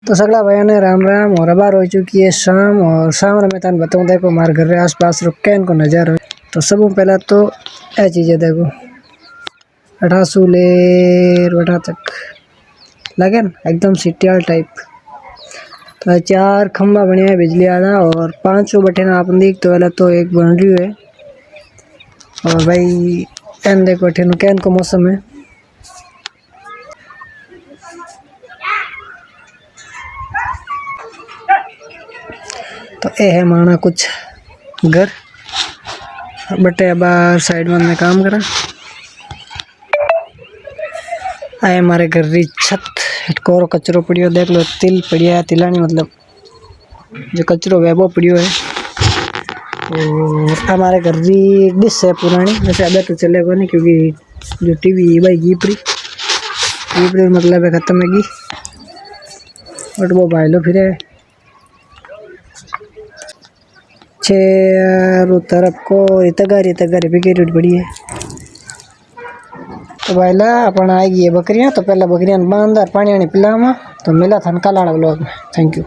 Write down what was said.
तो सगला भाई ने राम राम। और अबार हो चुकी है शाम, और शाम मैं तन बताऊँ देखो हमारे घर के आसपास रुके इनको नज़ारा। तो सब पहला तो यह चीज़ें देखो अठासू लेर वठा तक लगे न एकदम सिटियाल टाइप। तो 4 खंबा बनया है बिजली वाला, और 5 बटे ना आप देख तो वाला तो एक बन रही है। और भाई एन देखो ठेन कैन को मौसम है। तो ये है माना कुछ घर बटे बार साइड में मैं काम करा। आए हमारे घर री छत कोरो कचरो पड़ियो देख लो, तिल पड़िया तिलानी मतलब जो कचरो है वो पड़ियो है। और हमारे घर री डिश है पुरानी, वैसे अब तो चलेगा नहीं क्योंकि जो टीवी भाई गीपरी मतलब है खत्म है गी। बट वो भाई लो फिर चारों तरफ को इतगारी बिगेरी पड़ी है। तो भाईला अपन आएगी ये बकरियां, तो पहले बकरियां बांध पानी पिलावा। तो मिला था कल वाला ब्लॉग में। Thank you.